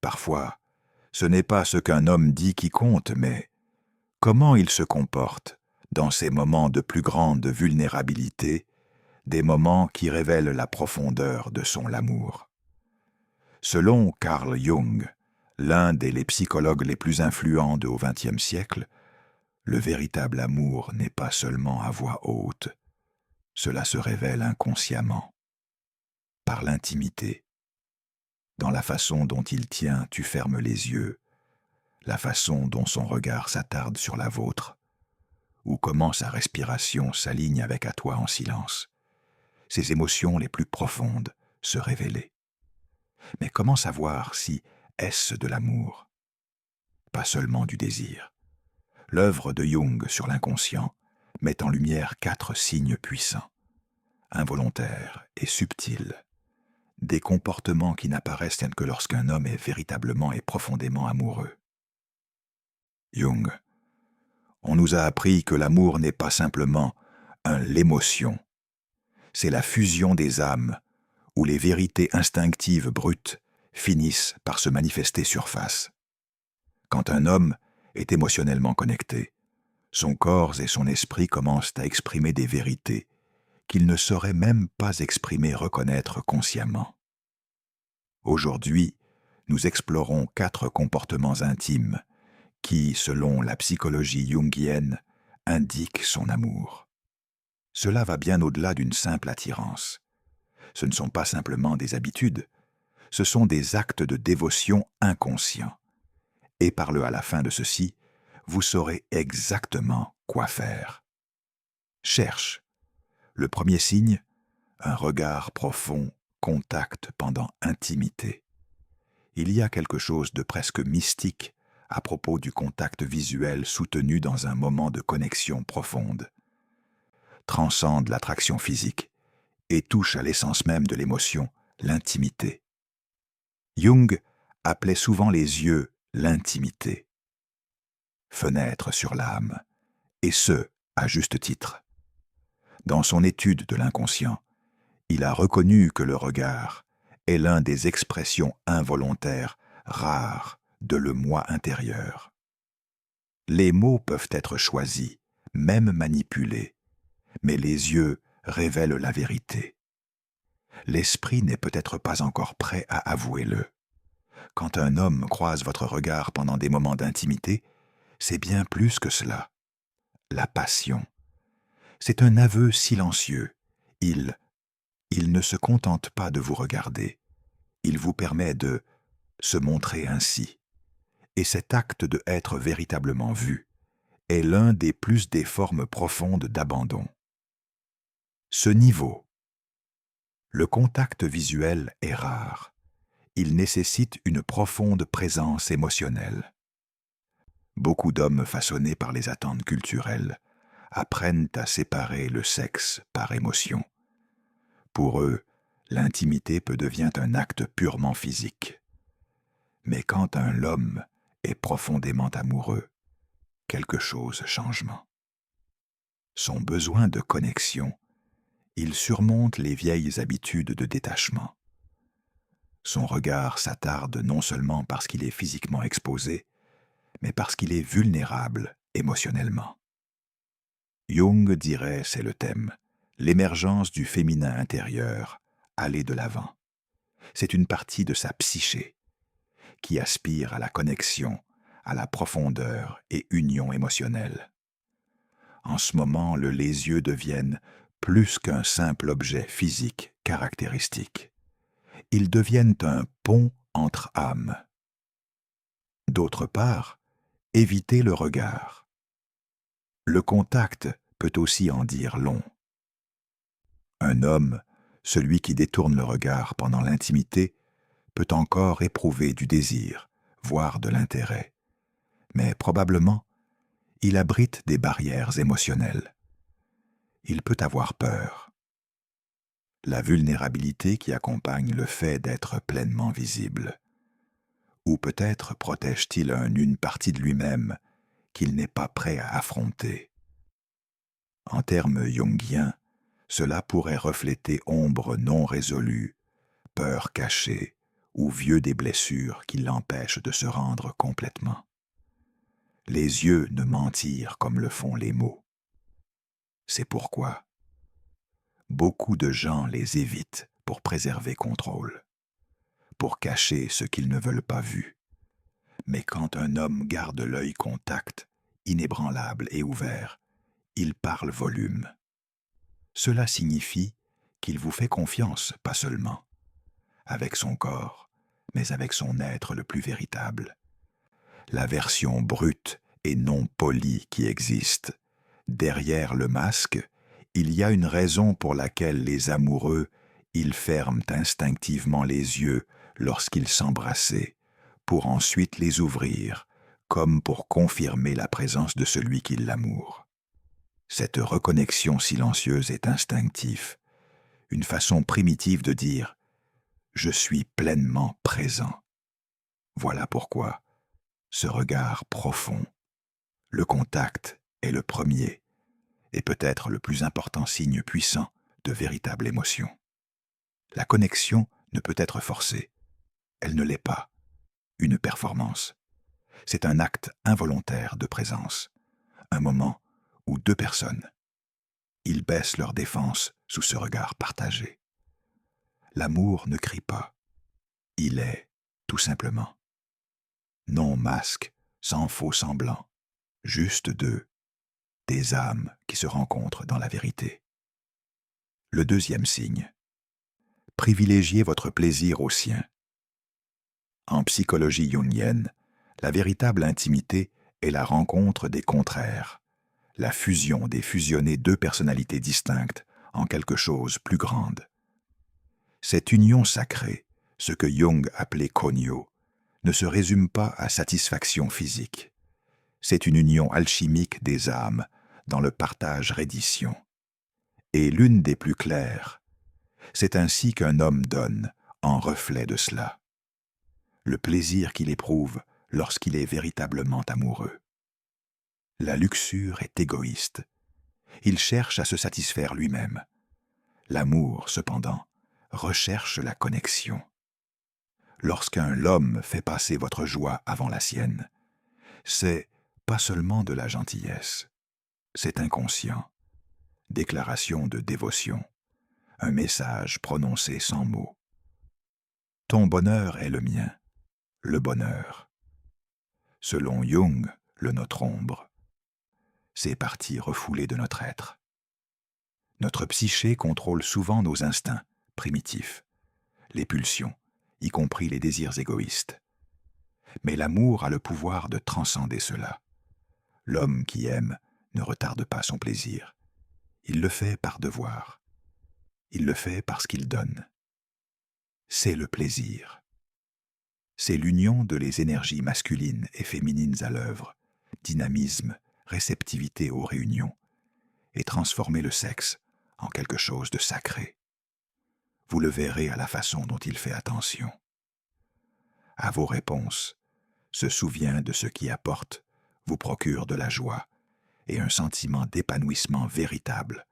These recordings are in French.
Parfois, ce n'est pas ce qu'un homme dit qui compte, mais comment il se comporte dans ces moments de plus grande vulnérabilité, des moments qui révèlent la profondeur de son amour. Selon Carl Jung, l'un des psychologues les plus influents au XXe siècle, le véritable amour n'est pas seulement à voix haute, cela se révèle inconsciemment, par l'intimité. Dans la façon dont il tient, tu fermes les yeux, la façon dont son regard s'attarde sur la vôtre, ou comment sa respiration s'aligne avec à toi en silence, ses émotions les plus profondes se révéler. Mais comment savoir si est-ce de l'amour? Pas seulement du désir. L'œuvre de Jung sur l'inconscient met en lumière 4 signes puissants, involontaires et subtils, des comportements qui n'apparaissent que lorsqu'un homme est véritablement et profondément amoureux. Jung, on nous a appris que l'amour n'est pas simplement l'émotion, c'est la fusion des âmes où les vérités instinctives brutes finissent par se manifester surface. Quand un homme est émotionnellement connecté, son corps et son esprit commencent à exprimer des vérités qu'il ne saurait même pas exprimer, reconnaître consciemment. Aujourd'hui, nous explorons 4 comportements intimes qui, selon la psychologie jungienne, indiquent son amour. Cela va bien au-delà d'une simple attirance. Ce ne sont pas simplement des habitudes, ce sont des actes de dévotion inconscients. Et à la fin de ceci, vous saurez exactement quoi faire. Cherche. Le premier signe, un regard profond, contact pendant intimité. Il y a quelque chose de presque mystique à propos du contact visuel soutenu dans un moment de connexion profonde. Transcende l'attraction physique et touche à l'essence même de l'émotion, l'intimité. Jung appelait souvent les yeux l'intimité. Fenêtre sur l'âme, et ce, à juste titre. Dans son étude de l'inconscient, il a reconnu que le regard est l'un des expressions involontaires rares de le moi intérieur. Les mots peuvent être choisis, même manipulés, mais les yeux révèlent la vérité. L'esprit n'est peut-être pas encore prêt à avouer-le. Quand un homme croise votre regard pendant des moments d'intimité, c'est bien plus que cela. La passion. C'est un aveu silencieux. Il ne se contente pas de vous regarder. Il vous permet de se montrer ainsi. Et cet acte de être véritablement vu est l'un des plus des formes profondes d'abandon. Ce niveau. Le contact visuel est rare. Il nécessite une profonde présence émotionnelle. Beaucoup d'hommes façonnés par les attentes culturelles apprennent à séparer le sexe par émotion. Pour eux, l'intimité peut devenir un acte purement physique. Mais quand l'homme est profondément amoureux, quelque chose change. Son besoin de connexion, il surmonte les vieilles habitudes de détachement. Son regard s'attarde non seulement parce qu'il est physiquement exposé, mais parce qu'il est vulnérable émotionnellement. Jung dirait, c'est le thème, l'émergence du féminin intérieur, aller de l'avant. C'est une partie de sa psyché qui aspire à la connexion, à la profondeur et union émotionnelle. En ce moment, les yeux deviennent plus qu'un simple objet physique caractéristique. Ils deviennent un pont entre âmes. D'autre part, évitez le regard. Le contact peut aussi en dire long. Un homme, celui qui détourne le regard pendant l'intimité, peut encore éprouver du désir, voire de l'intérêt. Mais probablement, il abrite des barrières émotionnelles. Il peut avoir peur. La vulnérabilité qui accompagne le fait d'être pleinement visible. Ou peut-être protège-t-il une partie de lui-même qu'il n'est pas prêt à affronter. En termes jungiens, cela pourrait refléter ombre non résolue, peur cachée ou vieux des blessures qui l'empêchent de se rendre complètement. Les yeux ne mentirent comme le font les mots. C'est pourquoi beaucoup de gens les évitent pour préserver contrôle, pour cacher ce qu'ils ne veulent pas vu. Mais quand un homme garde l'œil contact, inébranlable et ouvert, il parle volume. Cela signifie qu'il vous fait confiance, pas seulement avec son corps, mais avec son être le plus véritable. La version brute et non polie qui existe. Derrière le masque, il y a une raison pour laquelle les amoureux, ils ferment instinctivement les yeux lorsqu'ils s'embrassaient, pour ensuite les ouvrir, comme pour confirmer la présence de celui qui l'amoure. Cette reconnexion silencieuse est instinctive, une façon primitive de dire « je suis pleinement présent ». Voilà pourquoi ce regard profond, le contact est le premier et peut-être le plus important signe puissant de véritable émotion. La connexion ne peut être forcée, elle ne l'est pas, une performance. C'est un acte involontaire de présence, un moment où deux personnes, ils baissent leur défense sous ce regard partagé. L'amour ne crie pas, il est, tout simplement. Non masque, sans faux semblant, juste des âmes qui se rencontrent dans la vérité. Le deuxième signe. Privilégiez votre plaisir au sien. En psychologie jungienne, la véritable intimité est la rencontre des contraires, la fusion des fusionnés deux personnalités distinctes en quelque chose plus grande. Cette union sacrée, ce que Jung appelait konyo, ne se résume pas à satisfaction physique. C'est une union alchimique des âmes dans le partage reddition. Et l'une des plus claires, c'est ainsi qu'un homme donne, en reflet de cela, le plaisir qu'il éprouve lorsqu'il est véritablement amoureux. La luxure est égoïste. Il cherche à se satisfaire lui-même. L'amour, cependant, recherche la connexion. Lorsqu'un l'homme fait passer votre joie avant la sienne, c'est pas seulement de la gentillesse, c'est inconscient. Déclaration de dévotion, un message prononcé sans mots. Ton bonheur est le mien, le bonheur. Selon Jung, le notre ombre. Ces parties refoulées de notre être. Notre psyché contrôle souvent nos instincts primitifs, les pulsions, y compris les désirs égoïstes. Mais l'amour a le pouvoir de transcender cela. L'homme qui aime ne retarde pas son plaisir. Il le fait par devoir. Il le fait parce qu'il donne. C'est le plaisir. C'est l'union de les énergies masculines et féminines à l'œuvre, dynamisme, réceptivité aux réunions, et transformer le sexe en quelque chose de sacré. Vous le verrez à la façon dont il fait attention. À vos réponses, se souvient de ce qui apporte, vous procure de la joie et un sentiment d'épanouissement véritable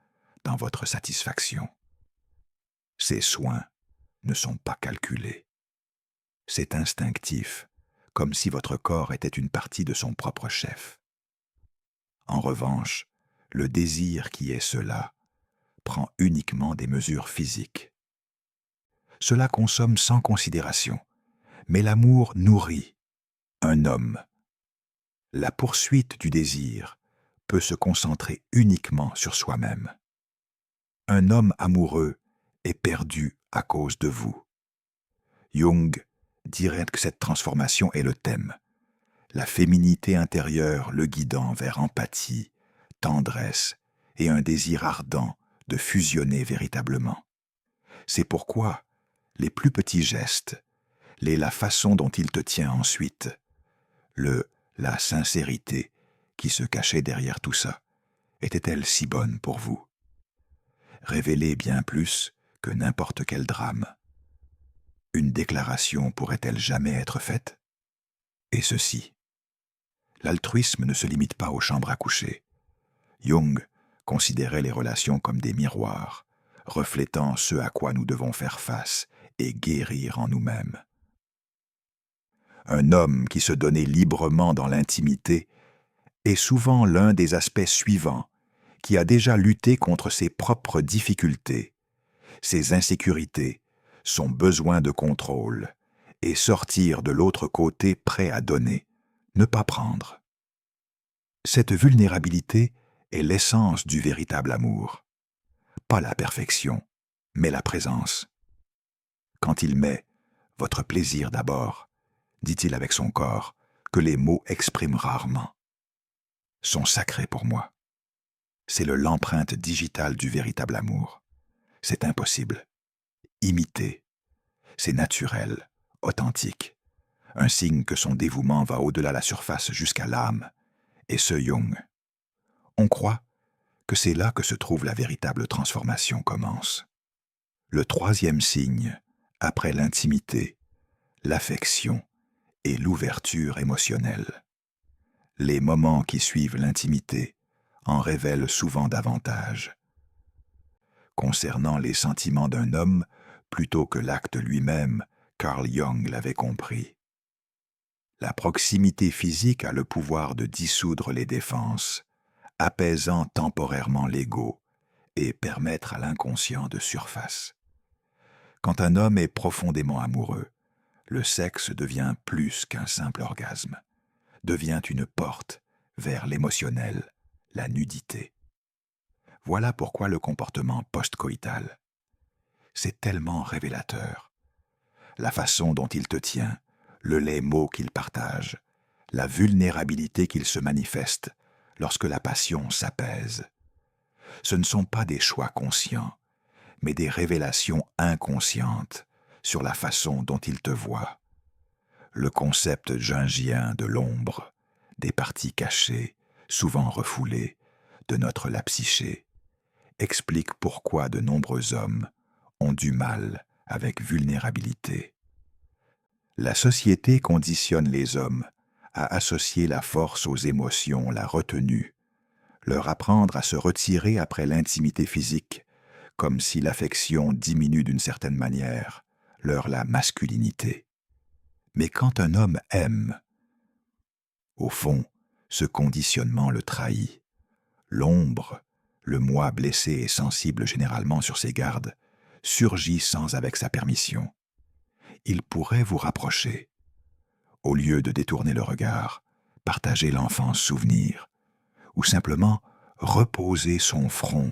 dans votre satisfaction. Ces soins ne sont pas calculés. C'est instinctif, comme si votre corps était une partie de son propre chef. En revanche, le désir qui est cela prend uniquement des mesures physiques. Cela consomme sans considération, mais l'amour nourrit un homme. La poursuite du désir peut se concentrer uniquement sur soi-même. Un homme amoureux est perdu à cause de vous. Jung dirait que cette transformation est le thème, la féminité intérieure le guidant vers empathie, tendresse et un désir ardent de fusionner véritablement. C'est pourquoi les plus petits gestes, la façon dont il te tient ensuite, la sincérité qui se cachait derrière tout ça, était-elle si bonne pour vous? Révélez bien plus que n'importe quel drame. Une déclaration pourrait-elle jamais être faite? Et ceci. L'altruisme ne se limite pas aux chambres à coucher. Jung considérait les relations comme des miroirs, reflétant ce à quoi nous devons faire face et guérir en nous-mêmes. un homme qui se donnait librement dans l'intimité, est souvent l'un des aspects suivants, qui a déjà lutté contre ses propres difficultés, ses insécurités, son besoin de contrôle, et sortir de l'autre côté prêt à donner, ne pas prendre. Cette vulnérabilité est l'essence du véritable amour. Pas la perfection, mais la présence. Quand il met « votre plaisir d'abord », dit-il avec son corps, que les mots expriment rarement, sont sacrés pour moi. C'est l'empreinte digitale du véritable amour. C'est impossible. Imiter. C'est naturel, authentique. Un signe que son dévouement va au-delà la surface jusqu'à l'âme. Et ce Jung. On croit que c'est là que se trouve la véritable transformation commence. Le troisième signe, après l'intimité, l'affection et l'ouverture émotionnelle. Les moments qui suivent l'intimité en révèlent souvent davantage. Concernant les sentiments d'un homme, plutôt que l'acte lui-même, Carl Jung l'avait compris. La proximité physique a le pouvoir de dissoudre les défenses, apaisant temporairement l'ego et permettre à l'inconscient de surface. Quand un homme est profondément amoureux, le sexe devient plus qu'un simple orgasme, devient une porte vers l'émotionnel, la nudité. Voilà pourquoi le comportement post-coïtal, c'est tellement révélateur. La façon dont il te tient, le laid mot qu'il partage, la vulnérabilité qu'il se manifeste lorsque la passion s'apaise. Ce ne sont pas des choix conscients, mais des révélations inconscientes sur la façon dont il te voit. Le concept jungien de l'ombre, des parties cachées, souvent refoulées, de notre la psyché, explique pourquoi de nombreux hommes ont du mal avec vulnérabilité. La société conditionne les hommes à associer la force aux émotions, la retenue, leur apprendre à se retirer après l'intimité physique, comme si l'affection diminue d'une certaine manière, la masculinité. Mais quand un homme aime, au fond, ce conditionnement le trahit. L'ombre, le moi blessé et sensible généralement sur ses gardes, surgit sans avec sa permission. Il pourrait vous rapprocher. Au lieu de détourner le regard, partager l'enfance souvenir, ou simplement reposer son front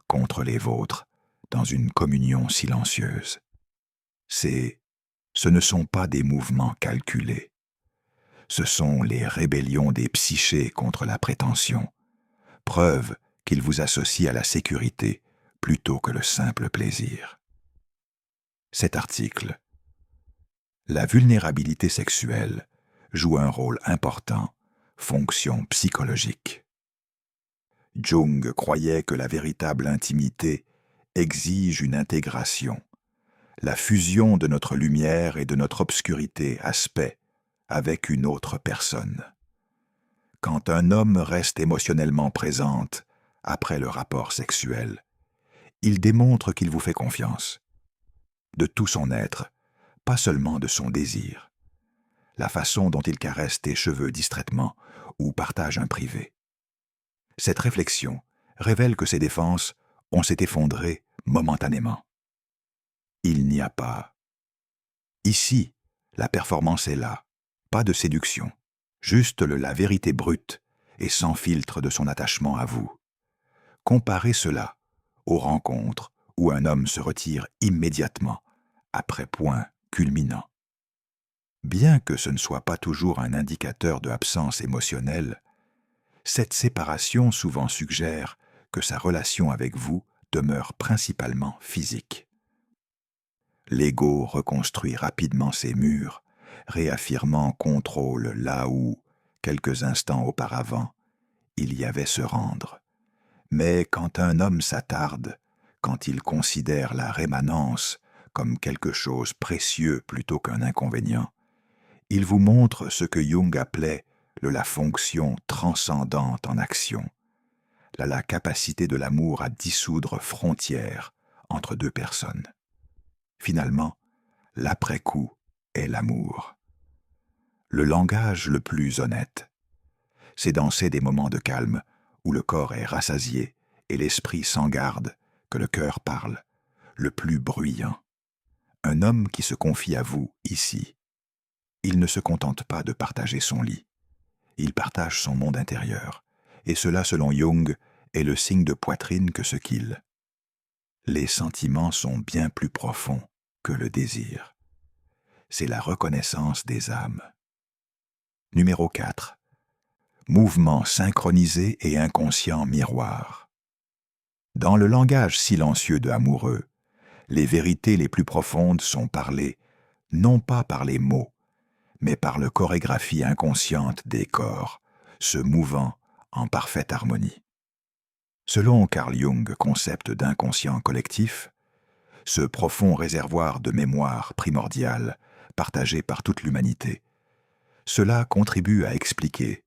contre les vôtres dans une communion silencieuse. Ce ne sont pas des mouvements calculés. Ce sont les rébellions des psychés contre la prétention, preuve qu'ils vous associent à la sécurité plutôt que le simple plaisir. Cet article. La vulnérabilité sexuelle joue un rôle important, fonction psychologique. Jung croyait que la véritable intimité exige une intégration, la fusion de notre lumière et de notre obscurité aspect avec une autre personne. Quand un homme reste émotionnellement présente après le rapport sexuel, il démontre qu'il vous fait confiance, de tout son être, pas seulement de son désir. La façon dont il caresse tes cheveux distraitement ou partage un privé. Cette réflexion révèle que ses défenses s'est effondrées momentanément. Il n'y a pas. Ici, la performance est là, pas de séduction, juste la vérité brute et sans filtre de son attachement à vous. Comparez cela aux rencontres où un homme se retire immédiatement, après point culminant. Bien que ce ne soit pas toujours un indicateur de absence émotionnelle, cette séparation souvent suggère que sa relation avec vous demeure principalement physique. L'ego reconstruit rapidement ses murs, réaffirmant contrôle là où, quelques instants auparavant, il y avait se rendre. Mais quand un homme s'attarde, quand il considère la rémanence comme quelque chose précieux plutôt qu'un inconvénient, il vous montre ce que Jung appelait la fonction transcendante en action, la capacité de l'amour à dissoudre frontières entre deux personnes. Finalement, l'après-coup est l'amour. le langage le plus honnête. C'est dans des moments de calme, où le corps est rassasié et l'esprit sans garde, que le cœur parle, le plus bruyant. Un homme qui se confie à vous ici, il ne se contente pas de partager son lit. Il partage son monde intérieur, et cela, selon Jung, est le signe de poitrine que ce qu'il. Les sentiments sont bien plus profonds que le désir. C'est la reconnaissance des âmes. Numéro 4. Mouvement synchronisé et inconscient miroir. Dans le langage silencieux de amoureux, les vérités les plus profondes sont parlées, non pas par les mots, mais par la chorégraphie inconsciente des corps, se mouvant en parfaite harmonie. Selon Carl Jung, concept d'inconscient collectif, ce profond réservoir de mémoire primordiale, partagé par toute l'humanité, cela contribue à expliquer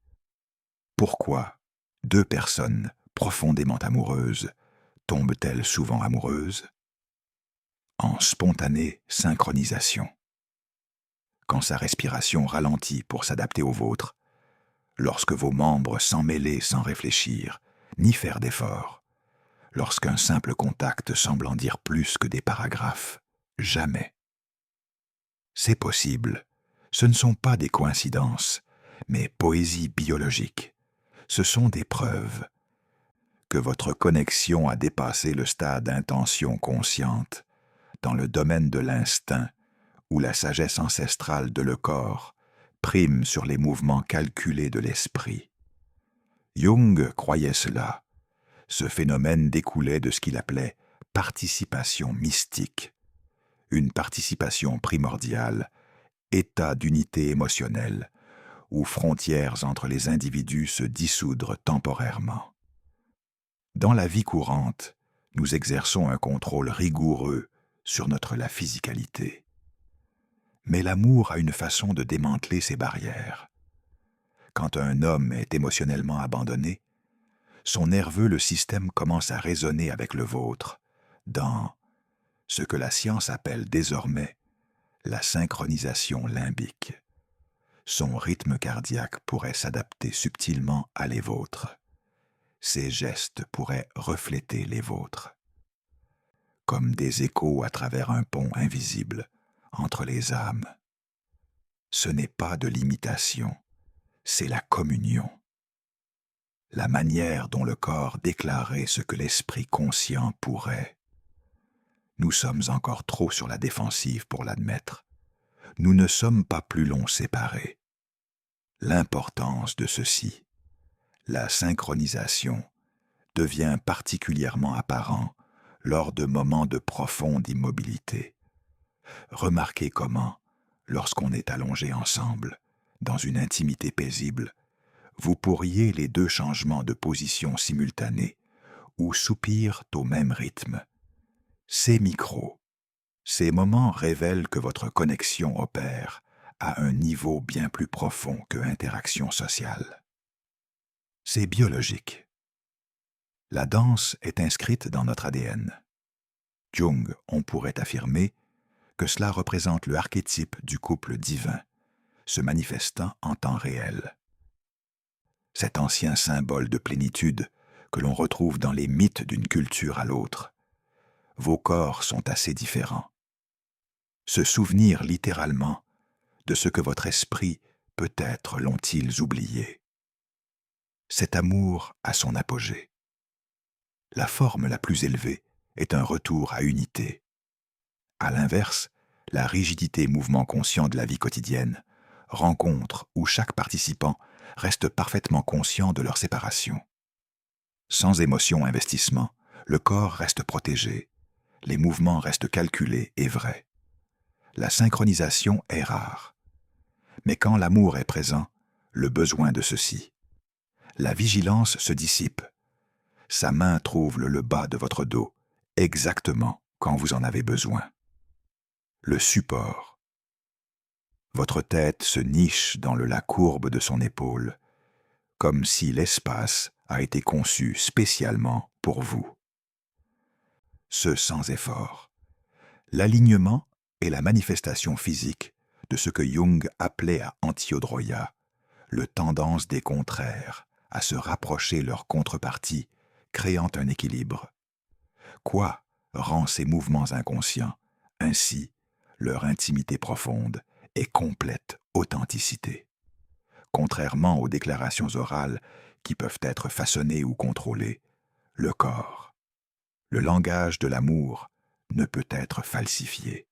pourquoi deux personnes profondément amoureuses tombent-elles souvent amoureuses? En spontanée synchronisation. Quand sa respiration ralentit pour s'adapter au vôtre, lorsque vos membres s'emmêlent sans réfléchir, ni faire d'efforts, lorsqu'un simple contact semble en dire plus que des paragraphes, jamais. C'est possible, ce ne sont pas des coïncidences, mais poésie biologique. Ce sont des preuves que votre connexion a dépassé le stade d'intention consciente dans le domaine de l'instinct où la sagesse ancestrale de le corps prime sur les mouvements calculés de l'esprit. Jung croyait cela. Ce phénomène découlait de ce qu'il appelait participation mystique, une participation primordiale, état d'unité émotionnelle, où frontières entre les individus se dissoudrent temporairement. Dans la vie courante, nous exerçons un contrôle rigoureux sur la physicalité. Mais l'amour a une façon de démanteler ces barrières. Quand un homme est émotionnellement abandonné, son nerveux système commence à résonner avec le vôtre dans ce que la science appelle désormais la synchronisation limbique. Son rythme cardiaque pourrait s'adapter subtilement à les vôtres. Ses gestes pourraient refléter les vôtres. Comme des échos à travers un pont invisible entre les âmes. Ce n'est pas de l'imitation, c'est la communion. La manière dont le corps déclarait ce que l'esprit conscient pourrait. Nous sommes encore trop sur la défensive pour l'admettre. Nous ne sommes pas plus longs séparés. L'importance de ceci, la synchronisation, devient particulièrement apparent lors de moments de profonde immobilité. Remarquez comment, lorsqu'on est allongé ensemble, dans une intimité paisible, vous pourriez les deux changements de position simultanés ou soupirent au même rythme. Ces micros, ces moments révèlent que votre connexion opère à un niveau bien plus profond que interaction sociale. C'est biologique. La danse est inscrite dans notre ADN. Jung, on pourrait affirmer que cela représente le archétype du couple divin, se manifestant en temps réel. Cet ancien symbole de plénitude que l'on retrouve dans les mythes d'une culture à l'autre. Vos corps sont assez différents. Se souvenir littéralement de ce que votre esprit peut-être l'ont-ils oublié. Cet amour a son apogée. La forme la plus élevée est un retour à unité. À l'inverse, la rigidité mouvement conscient de la vie quotidienne, rencontre où chaque participant reste parfaitement conscient de leur séparation. Sans émotion investissement, le corps reste protégé, les mouvements restent calculés et vrais. La synchronisation est rare. Mais quand l'amour est présent, le besoin de ceci. La vigilance se dissipe. Sa main trouve le bas de votre dos, exactement quand vous en avez besoin. Le support. Votre tête se niche dans la courbe de son épaule, comme si l'espace a été conçu spécialement pour vous. Ce sans effort. L'alignement et la manifestation physique de ce que Jung appelait à Antiodroia le tendance des contraires à se rapprocher leur contrepartie, créant un équilibre. Quoi rend ces mouvements inconscients, ainsi leur intimité profonde et complète authenticité. Contrairement aux déclarations orales qui peuvent être façonnées ou contrôlées, le corps, le langage de l'amour, ne peut être falsifié.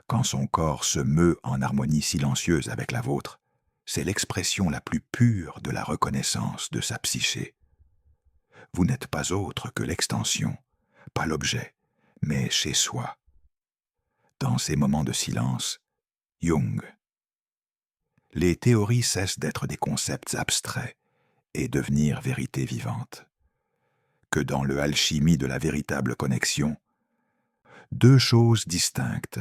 Quand son corps se meut en harmonie silencieuse avec la vôtre, c'est l'expression la plus pure de la reconnaissance de sa psyché. Vous n'êtes pas autre que l'extension, pas l'objet, mais chez soi. Dans ces moments de silence, Jung. Les théories cessent d'être des concepts abstraits et devenir vérités vivantes. Que dans le alchimie de la véritable connexion, deux choses distinctes.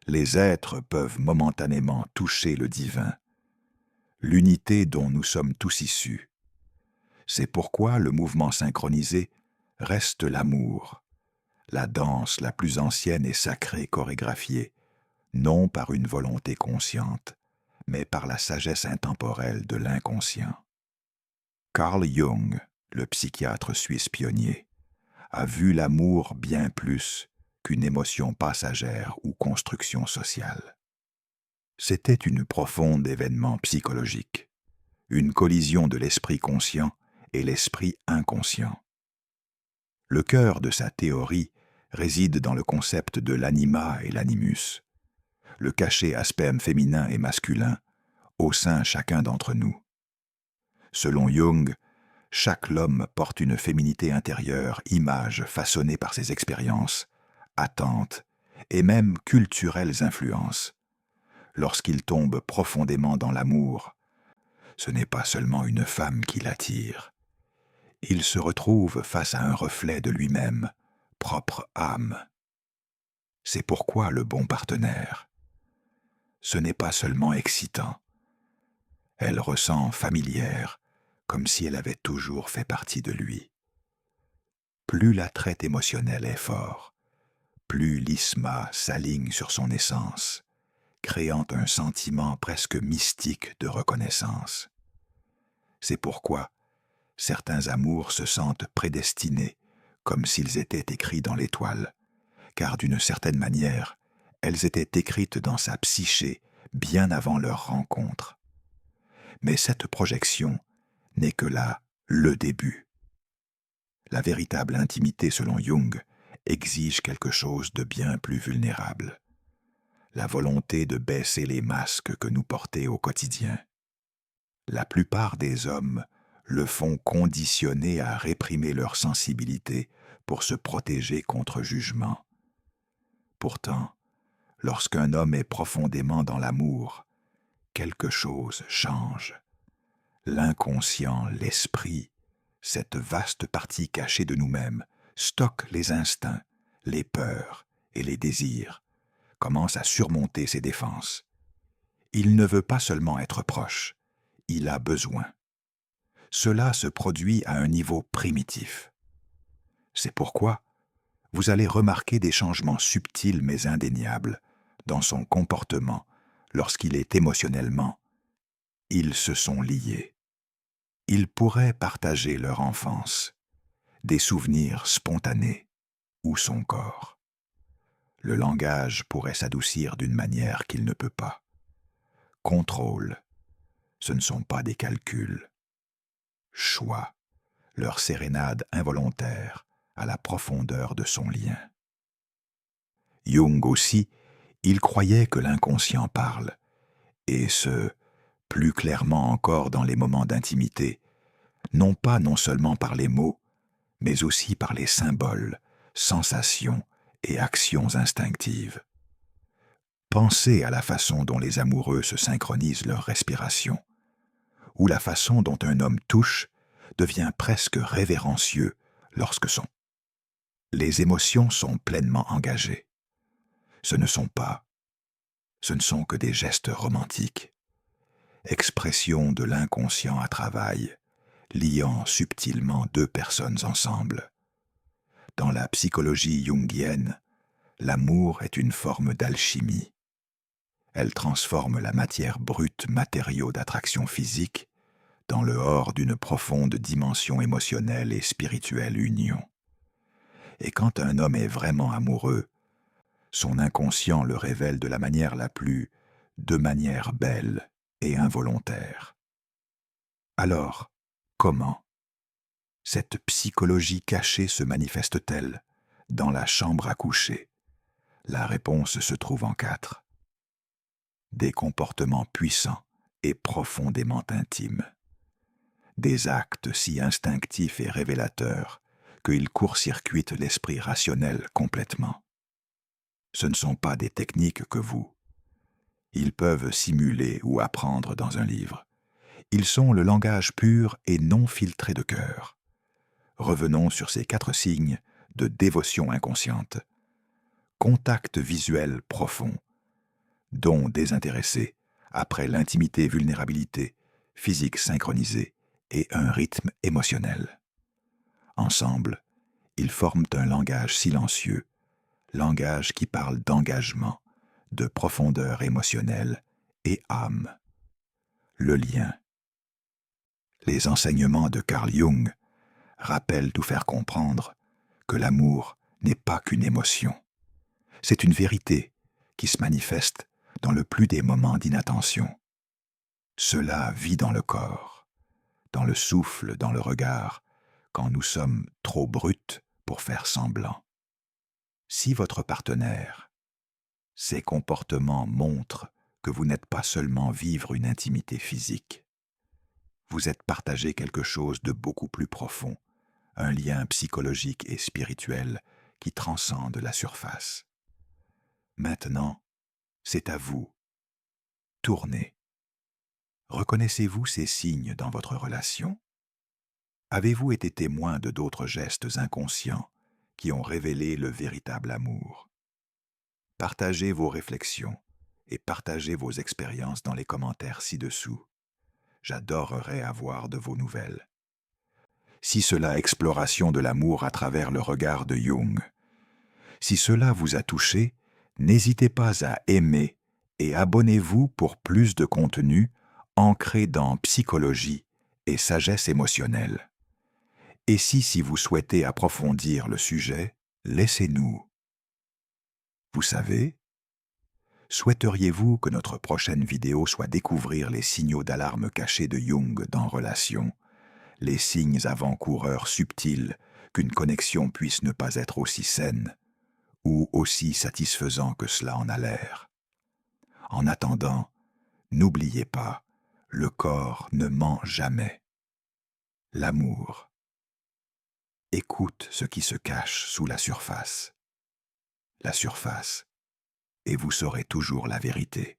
Les êtres peuvent momentanément toucher le divin, l'unité dont nous sommes tous issus. C'est pourquoi le mouvement synchronisé reste l'amour, la danse la plus ancienne et sacrée chorégraphiée, non par une volonté consciente, mais par la sagesse intemporelle de l'inconscient. Carl Jung, le psychiatre suisse pionnier, a vu l'amour bien plus qu'une émotion passagère ou construction sociale. C'était une profonde événement psychologique, une collision de l'esprit conscient et l'esprit inconscient. Le cœur de sa théorie réside dans le concept de l'anima et l'animus, le caché aspect féminin et masculin, au sein chacun d'entre nous. Selon Jung, chaque homme porte une féminité intérieure, image façonnée par ses expériences, attentes et même culturelles influences. Lorsqu'il tombe profondément dans l'amour, ce n'est pas seulement une femme qui l'attire. Il se retrouve face à un reflet de lui-même, propre âme. C'est pourquoi le bon partenaire, ce n'est pas seulement excitant. Elle ressent familière, comme si elle avait toujours fait partie de lui. Plus l'attrait émotionnel est fort, plus l'isma s'aligne sur son essence, créant un sentiment presque mystique de reconnaissance. C'est pourquoi certains amours se sentent prédestinés, comme s'ils étaient écrits dans l'étoile, car d'une certaine manière, elles étaient écrites dans sa psyché bien avant leur rencontre. Mais cette projection n'est que là le début. La véritable intimité, selon Jung, exige quelque chose de bien plus vulnérable. La volonté de baisser les masques que nous portons au quotidien. La plupart des hommes le font conditionner à réprimer leur sensibilité pour se protéger contre jugement. Pourtant, lorsqu'un homme est profondément dans l'amour, quelque chose change. L'inconscient, l'esprit, cette vaste partie cachée de nous-mêmes, stocke les instincts, les peurs et les désirs, commence à surmonter ses défenses. Il ne veut pas seulement être proche, il a besoin. Cela se produit à un niveau primitif. C'est pourquoi vous allez remarquer des changements subtils mais indéniables dans son comportement lorsqu'il est émotionnellement. Ils se sont liés. Ils pourraient partager leur enfance, des souvenirs spontanés ou son corps. Le langage pourrait s'adoucir d'une manière qu'il ne peut pas. Contrôle, ce ne sont pas des calculs. Choix, leur sérénade involontaire à la profondeur de son lien. Jung aussi, il croyait que l'inconscient parle, et ce, plus clairement encore dans les moments d'intimité, non seulement par les mots, mais aussi par les symboles, sensations et actions instinctives. Pensez à la façon dont les amoureux se synchronisent leur respiration, ou la façon dont un homme touche devient presque révérencieux lorsque les émotions sont pleinement engagées. Ce ne sont que des gestes romantiques, expression de l'inconscient à travail, liant subtilement deux personnes ensemble. Dans la psychologie jungienne, l'amour est une forme d'alchimie. Elle transforme la matière brute, matériau d'attraction physique, dans le hors d'une profonde dimension émotionnelle et spirituelle union. Et quand un homme est vraiment amoureux, son inconscient le révèle de manière belle et involontaire. Alors, comment cette psychologie cachée se manifeste-t-elle dans la chambre à coucher? La réponse se trouve en 4. Des comportements puissants et profondément intimes. Des actes si instinctifs et révélateurs qu'ils court-circuitent l'esprit rationnel complètement. Ce ne sont pas des techniques que ils peuvent simuler ou apprendre dans un livre. Ils sont le langage pur et non filtré de cœur. Revenons sur ces 4 signes de dévotion inconsciente. Contact visuel profond, don désintéressé, après l'intimité vulnérabilité, physique synchronisée et un rythme émotionnel. Ensemble, ils forment un langage silencieux, langage qui parle d'engagement, de profondeur émotionnelle et âme. Le lien. Les enseignements de Carl Jung rappellent nous faire comprendre que l'amour n'est pas qu'une émotion. C'est une vérité qui se manifeste dans le plus des moments d'inattention. Cela vit dans le corps, dans le souffle, dans le regard, quand nous sommes trop bruts pour faire semblant. Si votre partenaire, ses comportements montrent que vous n'êtes pas seulement vivre une intimité physique, vous êtes partagé quelque chose de beaucoup plus profond, un lien psychologique et spirituel qui transcende la surface. Maintenant, c'est à vous. Tournez. Reconnaissez-vous ces signes dans votre relation? Avez-vous été témoin de d'autres gestes inconscients qui ont révélé le véritable amour? Partagez vos réflexions et partagez vos expériences dans les commentaires ci-dessous. J'adorerais avoir de vos nouvelles. Si cela exploration de l'amour à travers le regard de Jung, si cela vous a touché, n'hésitez pas à aimer et abonnez-vous pour plus de contenu ancré dans psychologie et sagesse émotionnelle. Et si vous souhaitez approfondir le sujet, laissez-nous. Vous savez, souhaiteriez-vous que notre prochaine vidéo soit découvrir les signaux d'alarme cachés de Jung dans relation, les signes avant-coureurs subtils qu'une connexion puisse ne pas être aussi saine ou aussi satisfaisant que cela en a l'air? En attendant, n'oubliez pas, le corps ne ment jamais. L'amour. Écoute ce qui se cache sous la surface. La surface, et vous saurez toujours la vérité.